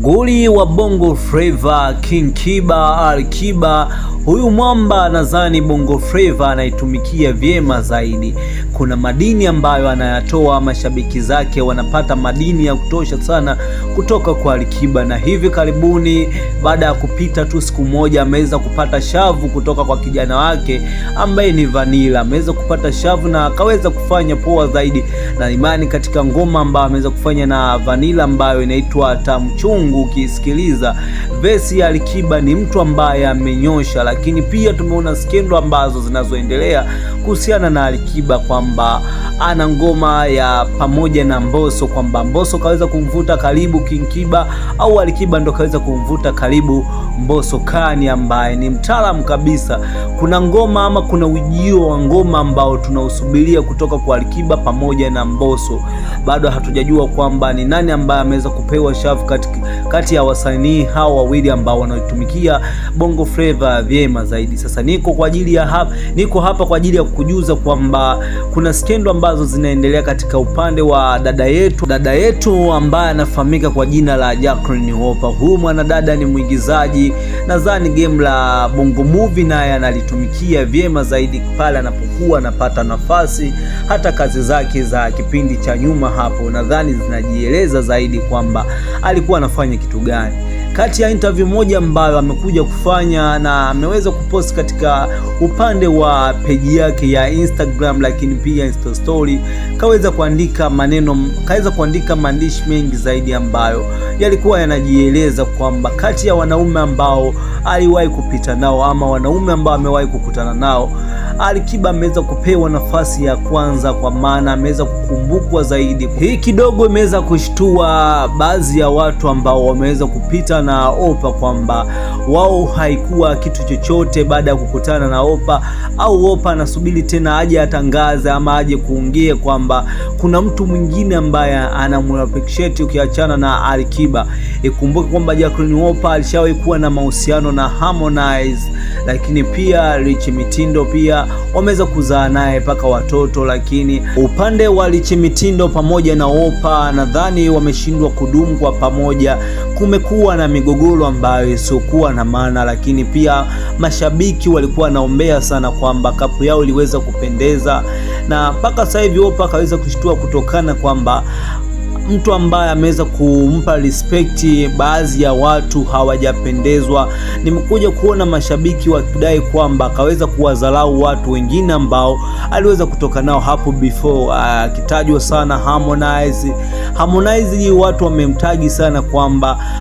Nguli wa Bongo Flava King Kiba Alikiba, huyu mwamba nadhani Bongo Flava anaitumikia vyema zaidi. Kuna madini ambayo anayatoa, mashabiki zake wanapata madini ya kutosha sana kutoka kwa Alikiba, na hivi karibuni baada ya kupita tu siku moja ameweza kupata shavu kutoka kwa kijana wake ambaye ni Vanilla. Ameweza kupata shavu na akaweza kufanya poa zaidi, na imani katika ngoma ambayo ameweza kufanya na Vanilla ambayo inaitwa Tamu Chungu. Ukisikiliza vesi ya Alikiba ni mtu ambaye amenyosha, lakini pia tumeona skendo ambazo zinazoendelea kuhusiana na Alikiba kwamba ana ngoma ya pamoja na Mbosso, kwamba Mbosso kaweza kumvuta karibu King Kiba au Alikiba ndo kaweza kumvuta karibu Mbosso Kani ambaye ni mtaalamu kabisa. Kuna ngoma ama kuna ujio wa ngoma ambao tunausubiria kutoka kwa Alikiba pamoja na Mbosso. Bado hatujajua kwamba ni nani ambaye ameweza kupewa shavu kati ya wasanii hao wawili ambao wanaitumikia Bongo Flava vyema zaidi. Sasa niko hapa kwa ajili ya kukujuza kwamba kuna skendo ambazo zinaendelea katika upande wa dada yetu ambaye anafahamika kwa jina la Jacqueline Wolper. Huyu mwanadada ni mwigizaji, nadhani game la Bongo Movie naye analitumikia vyema zaidi pale anapokuwa anapata nafasi. Hata kazi zake za kipindi cha nyuma hapo nadhani zinajieleza zaidi kwamba alikuwa anafanya kitu gani. Kati ya interview moja ambayo amekuja kufanya na ameweza kupost katika upande wa page yake ya Instagram, lakini pia Insta story, kaweza kuandika maandishi mengi zaidi ambayo yalikuwa yanajieleza kwamba kati ya wanaume ambao aliwahi kupita nao ama wanaume ambao amewahi kukutana nao, Alikiba ameweza kupewa nafasi ya kwanza, kwa maana ameweza kukumbukwa zaidi. Hii kidogo imeweza kushtua baadhi ya watu ambao wameweza kupita na Opa kwamba wao haikuwa kitu chochote baada ya kukutana na Opa, au Opa anasubiri tena aje atangaze ama aje kuongea kwamba kuna mtu mwingine ambaye anamappreciate ukiachana na Alikiba. Ikumbuke kwamba Jacqueline Wolper alishawahi kuwa na mahusiano na Harmonize, lakini pia Rich Mitindo pia wameweza kuzaa naye mpaka watoto, lakini upande wa Rich Mitindo pamoja na Wolper nadhani wameshindwa kudumu kwa pamoja. Kumekuwa na migogoro ambayo isiokuwa na maana, lakini pia mashabiki walikuwa wanaombea sana kwamba kapu yao iliweza kupendeza, na mpaka sasa hivi Wolper akaweza kushtua kutokana kwamba mtu ambaye ameweza kumpa respect baadhi ya watu hawajapendezwa. Nimekuja kuona mashabiki wakidai kwamba akaweza kuwadharau watu wengine ambao aliweza kutoka nao hapo before, akitajwa sana Harmonize. Watu wamemtagi sana kwamba